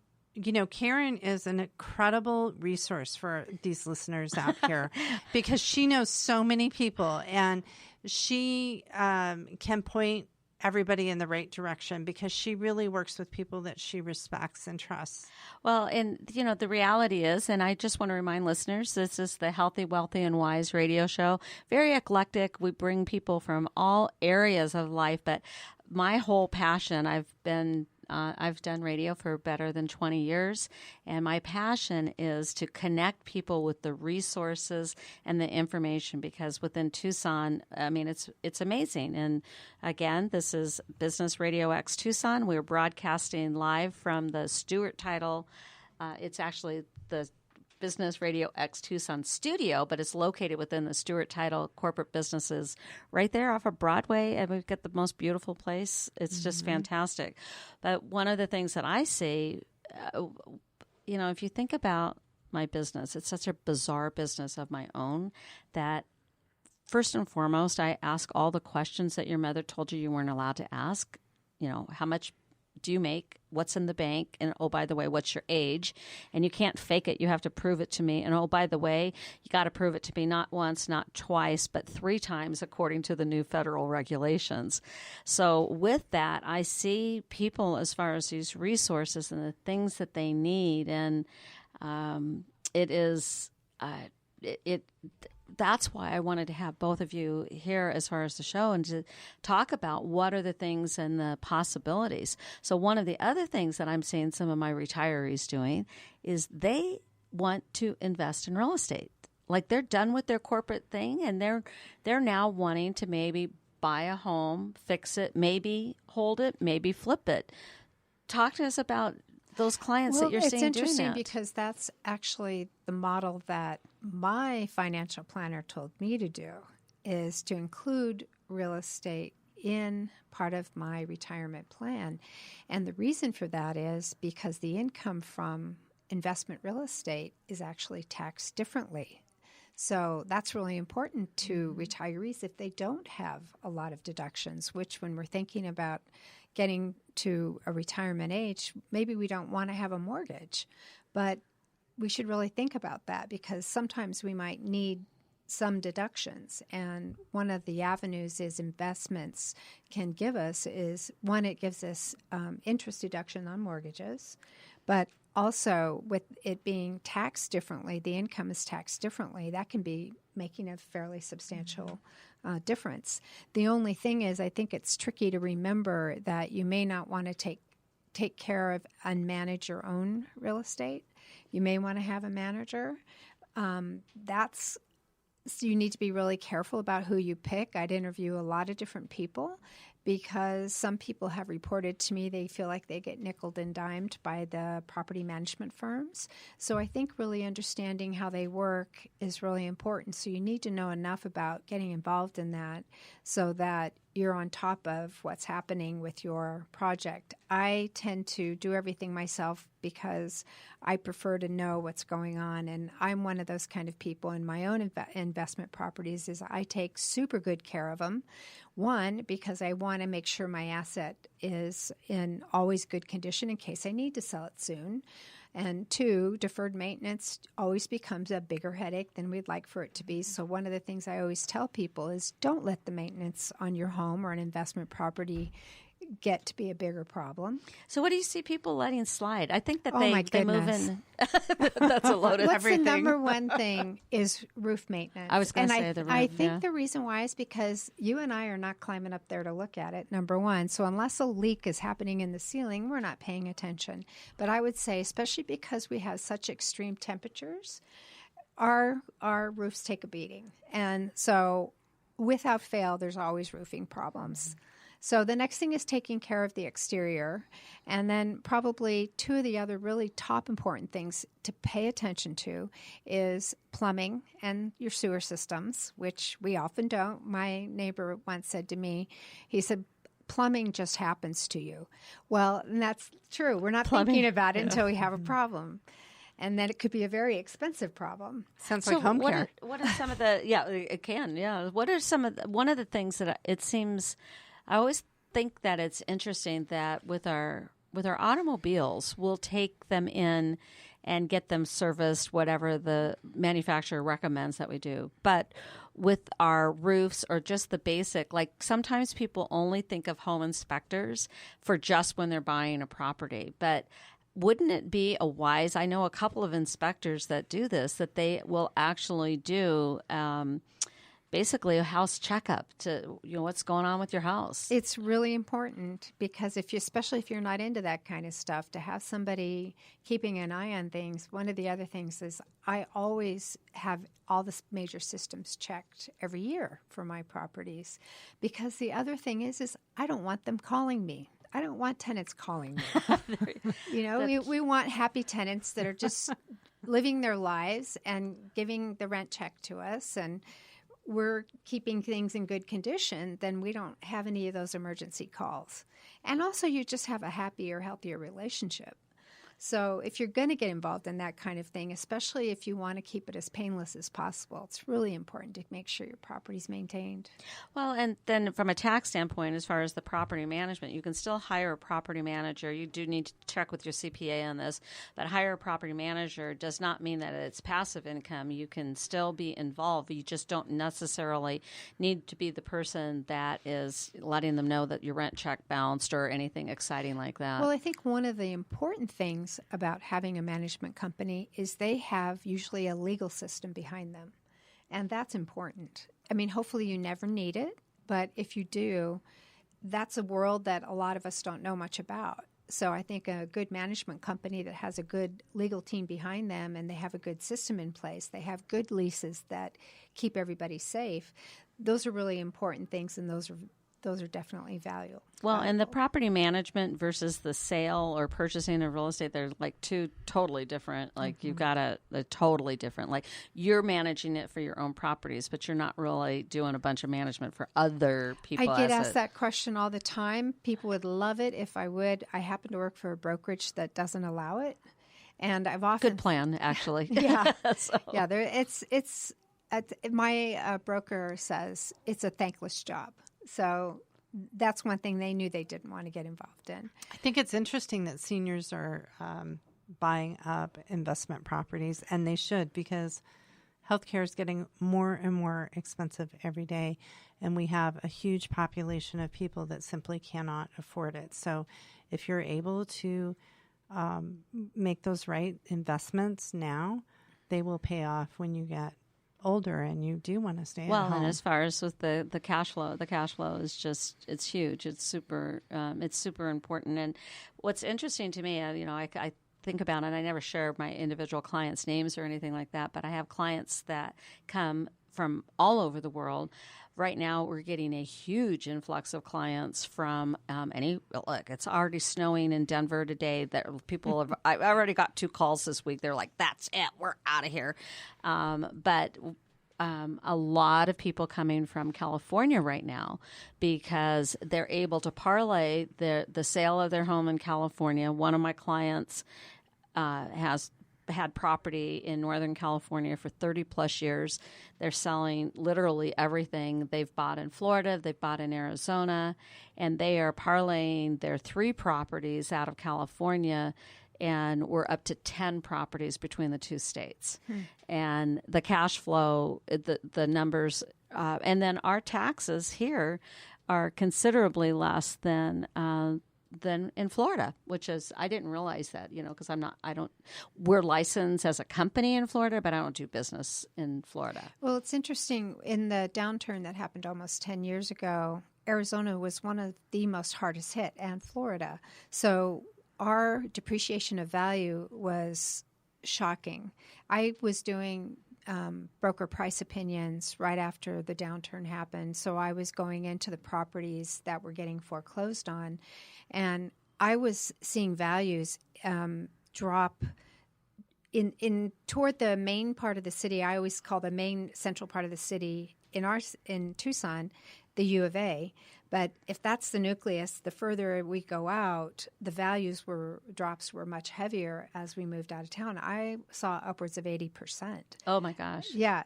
Karen is an incredible resource for these listeners out here because she knows so many people, and she can point everybody in the right direction because she really works with people that she respects and trusts.
Well, and, the reality is, and I just want to remind listeners, this is the Healthy, Wealthy, and Wise radio show. Very eclectic. We bring people from all areas of life, but my whole passion, I've done radio for better than 20 years, and my passion is to connect people with the resources and the information, because within Tucson, I mean, it's amazing. And again, this is Business Radio X Tucson. We're broadcasting live from the Stewart Title. It's actually the Business Radio X Tucson studio, but it's located within the Stewart Title Corporate Businesses right there off of Broadway, and we've got the most beautiful place. It's just fantastic. But one of the things that I see, if you think about my business, it's such a bizarre business of my own that first and foremost, I ask all the questions that your mother told you weren't allowed to ask. How much do you make? What's in the bank? And oh, by the way, what's your age? And you can't fake it. You have to prove it to me. And oh, by the way, you got to prove it to me not once, not twice, but 3 times according to the new federal regulations. So with that, I see people as far as these resources and the things that they need. And that's why I wanted to have both of you here as far as the show and to talk about what are the things and the possibilities. So one of the other things that I'm seeing some of my retirees doing is they want to invest in real estate. Like they're done with their corporate thing and they're now wanting to maybe buy a home, fix it, maybe hold it, maybe flip it. Talk to us about those clients that you're seeing doing that.
It's interesting because that's actually the model that my financial planner told me to do, is to include real estate in part of my retirement plan. And the reason for that is because the income from investment real estate is actually taxed differently. So that's really important to retirees if they don't have a lot of deductions, which when we're thinking about getting to a retirement age, maybe we don't want to have a mortgage, but we should really think about that because sometimes we might need some deductions. And one of the avenues is investments can give us is, one, it gives us interest deduction on mortgages, but also with it being taxed differently, the income is taxed differently, that can be making a fairly substantial difference. The only thing is I think it's tricky to remember that you may not want to take care of and manage your own real estate. You may want to have a manager. So you need to be really careful about who you pick. I'd interview a lot of different people because some people have reported to me they feel like they get nickeled and dimed by the property management firms. So I think really understanding how they work is really important. So you need to know enough about getting involved in that so that you're on top of what's happening with your project. I tend to do everything myself because I prefer to know what's going on. And I'm one of those kind of people in my own investment properties is I take super good care of them. One, because I want to make sure my asset is in always good condition in case I need to sell it soon. And 2, deferred maintenance always becomes a bigger headache than we'd like for it to be. So one of the things I always tell people is don't let the maintenance on your home or an investment property get to be a bigger problem.
So what do you see people letting slide? I think that
Oh,
they
my
move
goodness.
in. That's a load of
What's
everything.
the number one thing is roof maintenance.
I was going to say the roof.
I think the reason why is because you and I are not climbing up there to look at it, number one. So unless a leak is happening in the ceiling, we're not paying attention. But I would say, especially because we have such extreme temperatures, our roofs take a beating. And so without fail, there's always roofing problems. So the next thing is taking care of the exterior. And then probably two of the other really top important things to pay attention to is plumbing and your sewer systems, which we often don't. My neighbor once said to me, he said, plumbing just happens to you. Well, and that's true. We're not thinking about it until we have a problem. And then it could be a very expensive problem.
Sounds like home care.
What are some of the, it can, What are some of one of the things that it seems, I always think that it's interesting that with our automobiles, we'll take them in and get them serviced, whatever the manufacturer recommends that we do. But with our roofs or just the basic, like sometimes people only think of home inspectors for just when they're buying a property. But wouldn't it be I know a couple of inspectors that do this, that they will actually do basically a house checkup to, what's going on with your house.
It's really important because especially if you're not into that kind of stuff, to have somebody keeping an eye on things. One of the other things is I always have all the major systems checked every year for my properties, because the other thing is I don't want them calling me. I don't want tenants calling me. We want happy tenants that are just living their lives and giving the rent check to us, and we're keeping things in good condition. Then we don't have any of those emergency calls. And also you just have a happier, healthier relationship. So if you're going to get involved in that kind of thing, especially if you want to keep it as painless as possible, it's really important to make sure your property's maintained.
Well, and then from a tax standpoint, as far as the property management, you can still hire a property manager. You do need to check with your CPA on this, but hire a property manager does not mean that it's passive income. You can still be involved. You just don't necessarily need to be the person that is letting them know that your rent check bounced or anything exciting like that.
Well, I think one of the important things about having a management company is they have usually a legal system behind them, and that's important. I mean, hopefully you never need it, but if you do, that's a world that a lot of us don't know much about. So I think a good management company that has a good legal team behind them and they have a good system in place, they have good leases that keep everybody safe, those are really important things, and those are definitely valuable.
Well, and the property management versus the sale or purchasing of real estate, they're like two totally different. Like you've got a totally different, like you're managing it for your own properties, but you're not really doing a bunch of management for other people.
I get asked that question all the time. People would love it if I would. I happen to work for a brokerage that doesn't allow it. And I've often...
Good plan, actually.
Yeah. Yeah, my broker says it's a thankless job. So that's one thing they knew they didn't want to get involved in.
I think it's interesting that seniors are buying up investment properties, and they should, because healthcare is getting more and more expensive every day, and we have a huge population of people that simply cannot afford it. So if you're able to make those right investments now, they will pay off when you get older and you do want to stay at home.
Well, and as far as with the cash flow is just, it's huge. It's super important. And what's interesting to me, I think about it, I never share my individual clients' names or anything like that, but I have clients that come from all over the world. Right now, we're getting a huge influx of clients from look, it's already snowing in Denver today. I've already got 2 calls this week. They're like, that's it, we're out of here. But a lot of people coming from California right now because they're able to parlay the sale of their home in California. One of my clients has had property in Northern California for 30 plus years. They're selling literally everything they've bought in Florida, they've bought in Arizona, and they are parlaying their 3 properties out of California, and we're up to 10 properties between the 2 states. And the cash flow, the numbers, and then our taxes here are considerably less than in Florida, which is, I didn't realize that, because we're licensed as a company in Florida, but I don't do business in Florida.
Well, it's interesting. In the downturn that happened almost 10 years ago, Arizona was one of the most hardest hit, and Florida. So our depreciation of value was shocking. I was doing broker price opinions right after the downturn happened. So I was going into the properties that were getting foreclosed on, and I was seeing values drop in toward the main part of the city. I always call the main central part of the city in Tucson the U of A. But if that's the nucleus, the further we go out, the drops were much heavier as we moved out of town. I saw upwards of 80%.
Oh my gosh.
Yeah.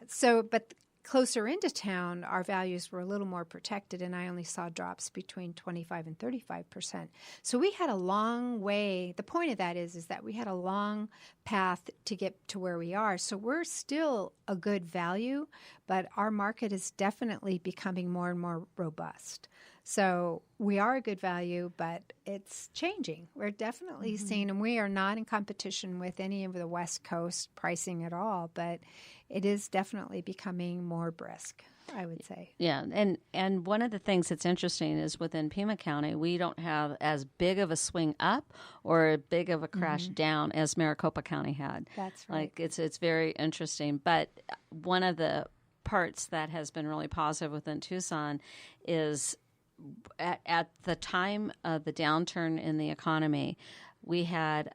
But closer into town, our values were a little more protected, and I only saw drops between 25 and 35%. So we had a long way. The point of that is that we had a long path to get to where we are. So we're still a good value, but our market is definitely becoming more and more robust. So we are a good value, but it's changing. We're definitely seeing, and we are not in competition with any of the West Coast pricing at all, but it is definitely becoming more brisk, I would say.
Yeah, and one of the things that's interesting is within Pima County, we don't have as big of a swing up or as big of a crash down as Maricopa County had.
That's right.
Like it's very interesting. But one of the parts that has been really positive within Tucson is at the time of the downturn in the economy, we had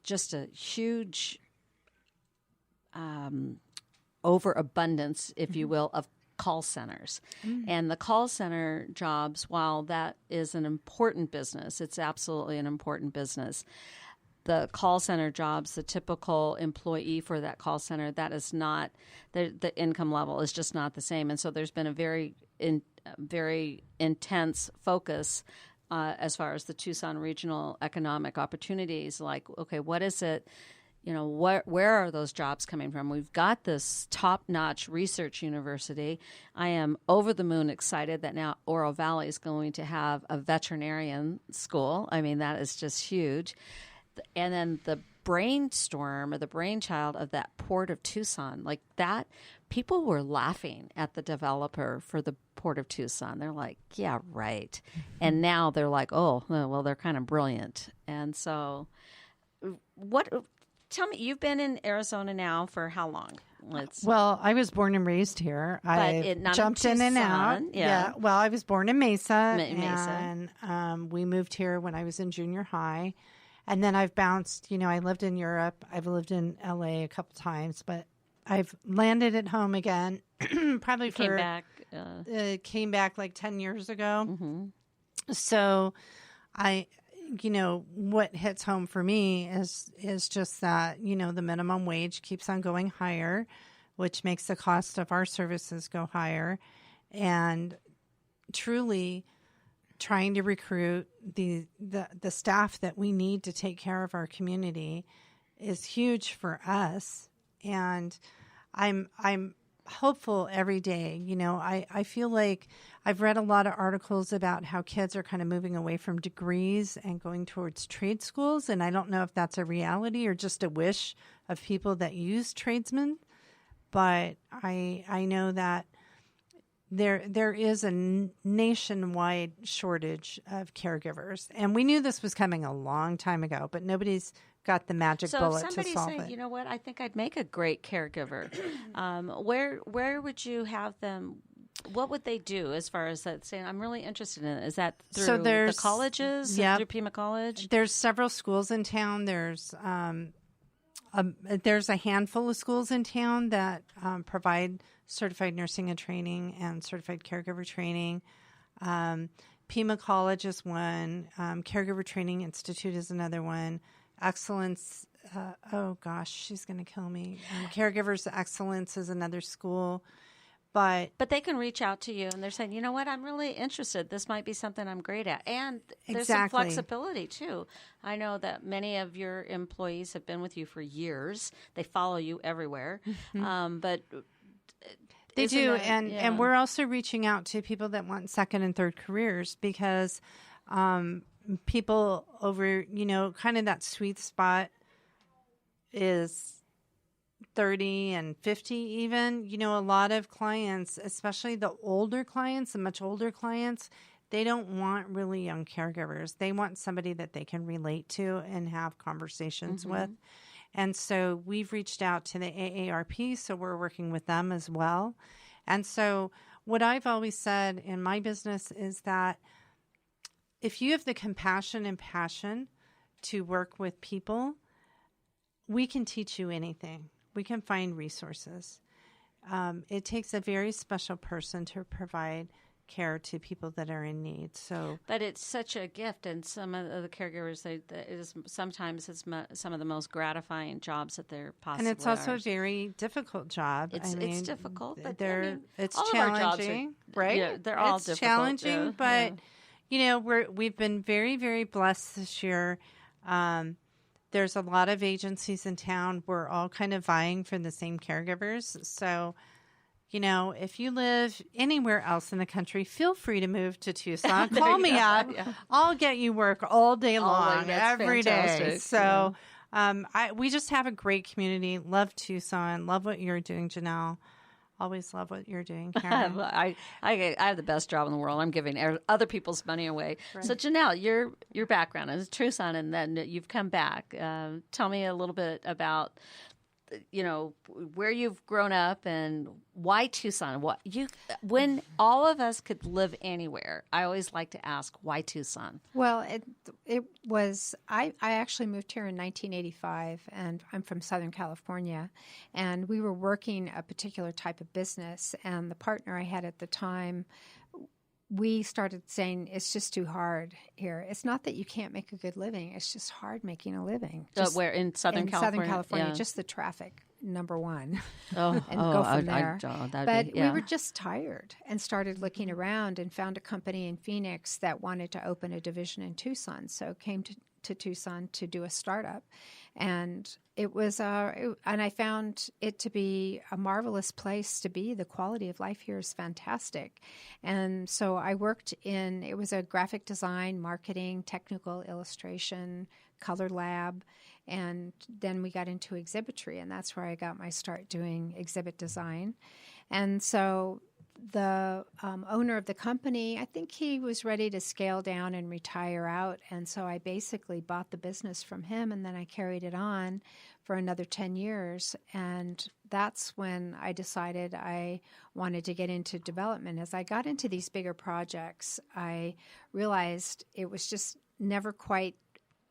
just a huge overabundance, if you will, of call centers. And the call center jobs, while that is an important business, it's absolutely an important business. The call center jobs, the typical employee for that call center, that is not, the income level is just not the same. And so there's been a very intense focus as far as the Tucson regional economic opportunities. Like, okay, what is it? Where are those jobs coming from? We've got this top-notch research university. I am over the moon excited that now Oro Valley is going to have a veterinarian school. I mean, that is just huge. And then the brainstorm or the brainchild of that Port of Tucson, like that, people were laughing at the developer for the Port of Tucson. They're like, yeah, right. And now they're like, oh, well, they're kind of brilliant. And so tell me, you've been in Arizona now for how long?
Well, I was born and raised here. I jumped in and out. Yeah. Well, I was born in Mesa. And we moved here when I was in junior high. And then I've bounced, I lived in Europe. I've lived in LA a couple times, but I've landed at home again. Probably
came back.
Came back like 10 years ago. So what hits home for me is just that, the minimum wage keeps on going higher, which makes the cost of our services go higher. And truly trying to recruit the staff that we need to take care of our community is huge for us. And I'm hopeful every day. I feel like I've read a lot of articles about how kids are kind of moving away from degrees and going towards trade schools. And I don't know if that's a reality or just a wish of people that use tradesmen. But I know that there is a nationwide shortage of caregivers. And we knew this was coming a long time ago, but nobody's got the magic bullet to solve it. So if somebody's saying,
you know what, I think I'd make a great caregiver, where would you have them? What would they do as far as that saying? I'm really interested in it. Is that through the colleges? Through Pima College?
There's several schools in town. There's a handful of schools in town that provide certified nursing and training and certified caregiver training. Pima College is one. Caregiver Training Institute is another one. Excellence, she's going to kill me. Caregivers Excellence is another school. But
they can reach out to you and they're saying, you know what, I'm really interested. This might be something I'm great at. And there's some flexibility, too. I know that many of your employees have been with you for years. They follow you everywhere. But
They do, and we're also reaching out to people that want second and third careers because people over, kind of that sweet spot is 30 and 50 even. A lot of clients, especially the older clients, the much older clients, they don't want really young caregivers. They want somebody that they can relate to and have conversations with. And so we've reached out to the AARP, so we're working with them as well. And so what I've always said in my business is that if you have the compassion and passion to work with people, we can teach you anything. We can find resources. It takes a very special person to provide care to people that are in need.
But it's such a gift, and some of the caregivers, sometimes it's some of the most gratifying jobs that they're possibly.
And it's also a very difficult job.
It's difficult, but
it's
all
challenging, right?
Yeah, they're all
it's
difficult.
Challenging, but we've been very, very blessed this year. There's a lot of agencies in town. We're all kind of vying for the same caregivers. So, if you live anywhere else in the country, feel free to move to Tucson. Call me up. Yeah. I'll get you work all day long, every day. So we just have a great community. Love Tucson. Love what you're doing, Janelle. Always love what you're doing, Karen.
I have the best job in the world. I'm giving other people's money away. Right. So, Janelle, your background is Tucson, and then you've come back. Tell me a little bit about where you've grown up and why Tucson. When all of us could live anywhere, I always like to ask, why Tucson?
Well, it was, I actually moved here in 1985, and I'm from Southern California, and we were working a particular type of business, and the partner I had at the time, we started saying, it's just too hard here. It's not that you can't make a good living. It's just hard making a living.
Where in Southern California?
Southern California, just the traffic, number one. And go from there. We were just tired and started looking around and found a company in Phoenix that wanted to open a division in Tucson. So came to Tucson to do a startup. And it was, and I found it to be a marvelous place to be. The quality of life here is fantastic. And so I worked it was a graphic design, marketing, technical illustration, color lab. And then we got into exhibitry, and that's where I got my start doing exhibit design. And so the owner of the company, I think he was ready to scale down and retire out. And so I basically bought the business from him, and then I carried it on for another 10 years. And that's when I decided I wanted to get into development. As I got into these bigger projects, I realized it was just never quite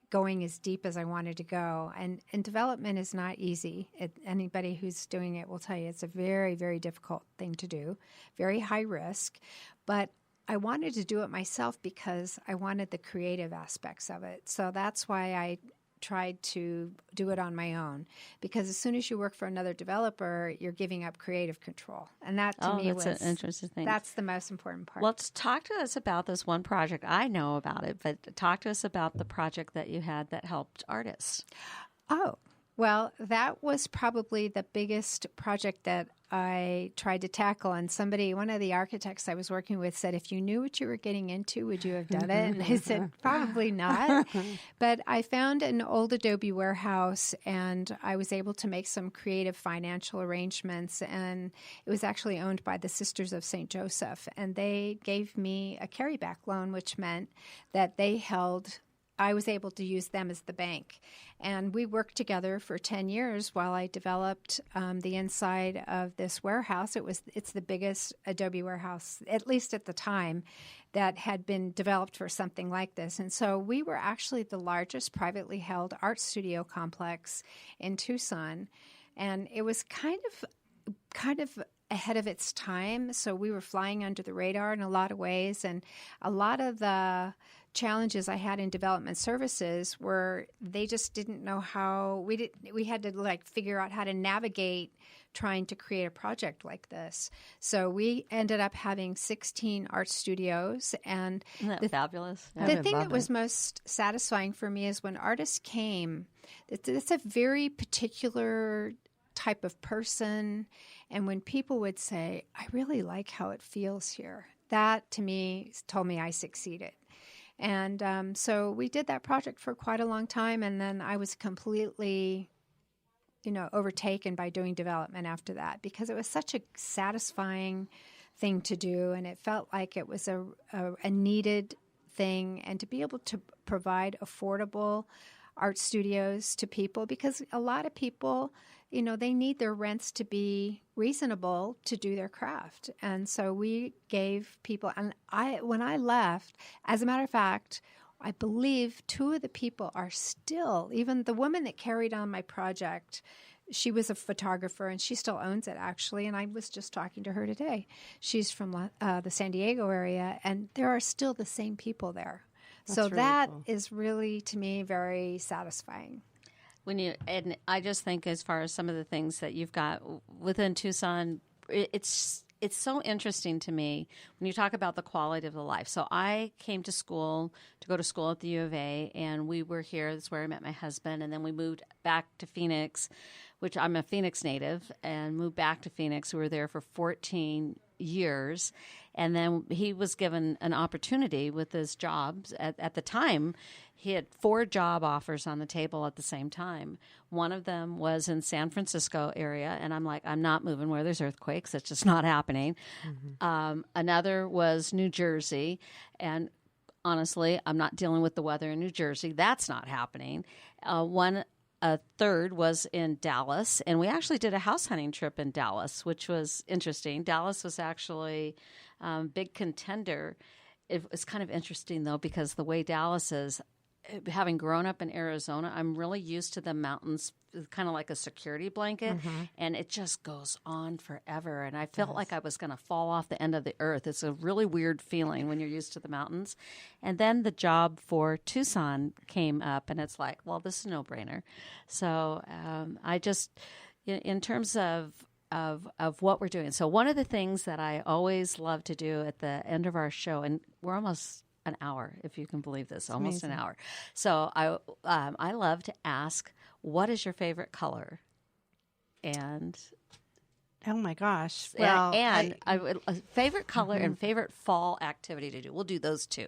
going as deep as I wanted to go. And development is not easy. Anybody who's doing it will tell you it's a very, very difficult thing to do, very high risk. But I wanted to do it myself because I wanted the creative aspects of it. So that's why I tried to do it on my own, because as soon as you work for another developer, you're giving up creative control. And that to me was
an interesting thing.
That's the most important part.
Let's talk to us about this one project. I know about it, but talk to us about the project that you had that helped artists.
Oh, well, that was probably the biggest project that I tried to tackle. And one of the architects I was working with said, if you knew what you were getting into, would you have done it? And I said, probably not. But I found an old Adobe warehouse, and I was able to make some creative financial arrangements. And it was actually owned by the Sisters of St. Joseph. And they gave me a carryback loan, which meant that I was able to use them as the bank. And we worked together for 10 years while I developed the inside of this warehouse. It's the biggest Adobe warehouse, at least at the time, that had been developed for something like this. And so we were actually the largest privately held art studio complex in Tucson. And it was kind of ahead of its time. So we were flying under the radar in a lot of ways. And a lot of the challenges I had in development services were they just didn't know how we had to figure out how to navigate trying to create a project like this. So we ended up having 16 art studios. And
isn't that fabulous?
The thing that was most satisfying for me is when artists came, it's a very particular type of person. And when people would say, I really like how it feels here, that to me told me I succeeded. And so we did that project for quite a long time. And then I was completely, overtaken by doing development after that, because it was such a satisfying thing to do. And it felt like it was a needed thing. And to be able to provide affordable art studios to people, because a lot of people, they need their rents to be reasonable to do their craft. And so we gave people, and when I left, as a matter of fact, I believe 2 of the people are still, even the woman that carried on my project, she was a photographer and she still owns it, actually. And I was just talking to her today. She's from the San Diego area, and there are still the same people there. That's so really that cool. Is really, to me, very satisfying.
And I just think, as far as some of the things that you've got within Tucson, it's so interesting to me when you talk about the quality of the life. So I came to go to school at the U of A, and we were here. That's where I met my husband, and then we moved back to Phoenix, which I'm a Phoenix native, and moved back to Phoenix. We were there for 14 years, and then he was given an opportunity with his jobs. At the time, he had 4 job offers on the table at the same time. One of them was in San Francisco area, and I'm like, I'm not moving where there's earthquakes. It's just not happening. Mm-hmm. Another was New Jersey, and honestly, I'm not dealing with the weather in New Jersey. That's not happening. A third was in Dallas, and we actually did a house hunting trip in Dallas, which was interesting. Dallas was actually a big contender. It was kind of interesting, though, because the way Dallas is, having grown up in Arizona, I'm really used to the mountains, kind of like a security blanket, and it just goes on forever. And I felt like I was going to fall off the end of the earth. It's a really weird feeling when you're used to the mountains. And then the job for Tucson came up, and it's like, well, this is a no-brainer. So I just, in terms of what we're doing. So one of the things that I always love to do at the end of our show, and we're almost an hour, if you can believe this, almost an hour. So I love to ask, what is your favorite color? And
oh my gosh, well,
I would favorite color and favorite fall activity to do. We'll do those 2.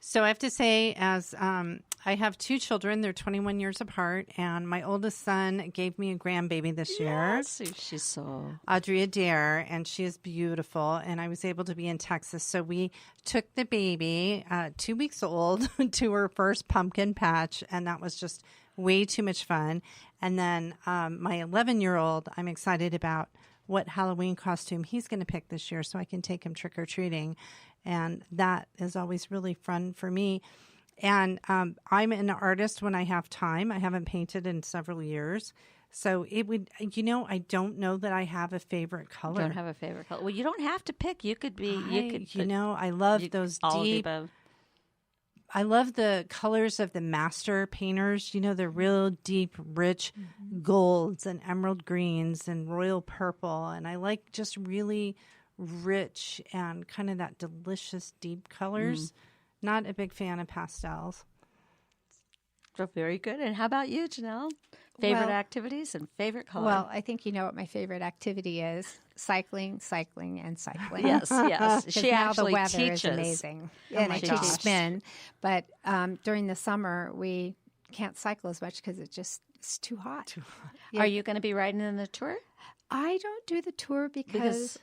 So I have to say, as I have 2 children, they're 21 years apart, and my oldest son gave me a grandbaby this year.
She's so
Audrey Adair, and she is beautiful. And I was able to be in Texas, so we took the baby, 2 weeks old, to her first pumpkin patch, and that was just way too much fun. And then my 11-year-old, I'm excited about what Halloween costume he's going to pick this year, so I can take him trick or treating. And that is always really fun for me. And I'm an artist when I have time. I haven't painted in several years. So it would, I don't know that I have a favorite color.
Don't have a favorite color. Well, you don't have to pick. You could be,
I love those deep. I love the colors of the master painters, the real deep, rich golds and emerald greens and royal purple. And I like just really rich and kind of that delicious deep colors. Not a big fan of pastels.
Very good. And how about you, Janelle? Favorite activities and favorite color?
Well, I think you know what my favorite activity is. Cycling, and cycling.
Yes. She
now
actually
the weather
teaches.
is amazing. And I teach spin. But during the summer, we can't cycle as much because it's too hot.
Yeah. Are you going to be riding in the tour?
I don't do the tour because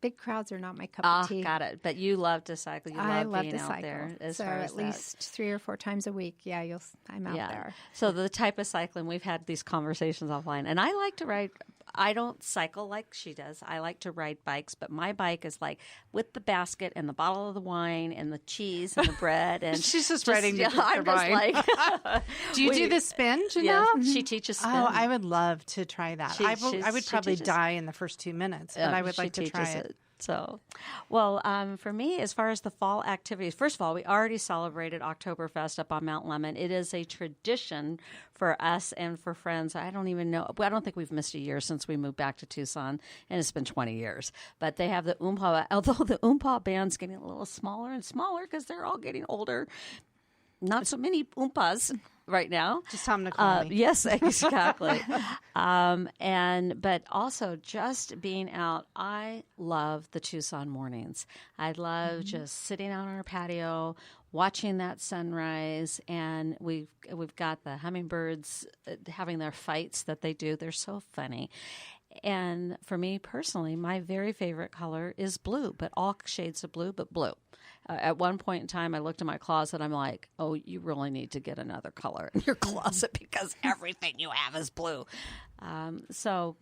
big crowds are not my cup of tea.
Got it. But you love to cycle.
I love
being
to
out
cycle.
there.
So at least 3 or 4 times a week, I'm out there.
So the type of cycling, we've had these conversations offline, and I like to ride. I don't cycle like she does. I like to ride bikes, but my bike is like with the basket and the bottle of the wine and the cheese and the bread. And
she's just riding the
I'm just like,
do you do the spin, Janelle?
Yeah, she teaches spin.
Oh, I would love to try that. I would probably die in the first 2 minutes, but I would like to try it.
So, well, for me, as far as the fall activities, first of all, we already celebrated Oktoberfest up on Mount Lemmon. It is a tradition for us and for friends. I don't even know. I don't think we've missed a year since we moved back to Tucson, and it's been 20 years. But they have the Oompa, although the Oompa band's getting a little smaller and smaller because they're all getting older. Not so many Oompas. right now.
Just tell them to call me.
Yes, exactly. But also just being out. I love the Tucson mornings. I love just sitting out on our patio, watching that sunrise, and we've got the hummingbirds having their fights that they do. They're so funny. And for me personally, my very favorite color is blue, but all shades of blue, but blue. At one point in time, I looked in my closet. I'm like, oh, you really need to get another color in your closet because everything you have is blue. So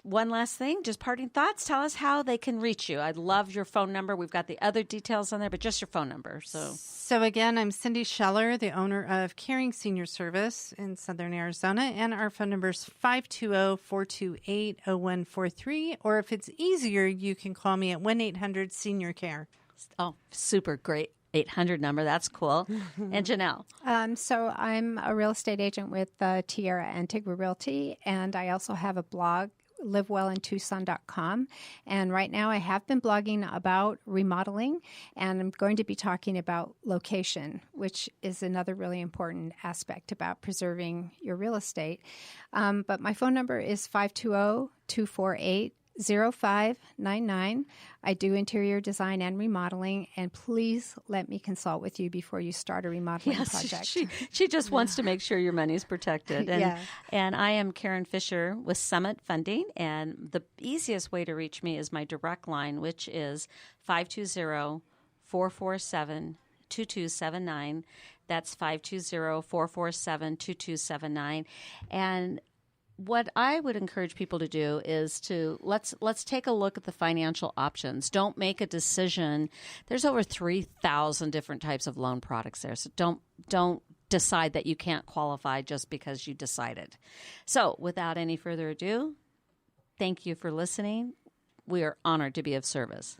one last thing, just parting thoughts. Tell us how they can reach you. I'd love your phone number. We've got the other details on there, but just your phone number. So
again, I'm Cindy Scheller, the owner of Caring Senior Service in Southern Arizona, and our phone number is 520-428-0143, or if it's easier, you can call me at 1-800-SENIOR-CARE.
Oh, super great. 800 number. That's cool. And Janelle?
So I'm a real estate agent with Tierra Antigua Realty, and I also have a blog, livewellintucson.com. And right now I have been blogging about remodeling, and I'm going to be talking about location, which is another really important aspect about preserving your real estate. But my phone number is 520-248-0599. I do interior design and remodeling, and please let me consult with you before you start a remodeling project.
She just wants to make sure your money's protected. And, and I am Karen Fisher with Summit Funding, and the easiest way to reach me is my direct line, which is 520-447-2279. That's 520-447-2279. And what I would encourage people to do is to let's take a look at the financial options. Don't make a decision. There's over 3,000 different types of loan products there. So don't decide that you can't qualify just because you decided. So without any further ado, thank you for listening. We are honored to be of service.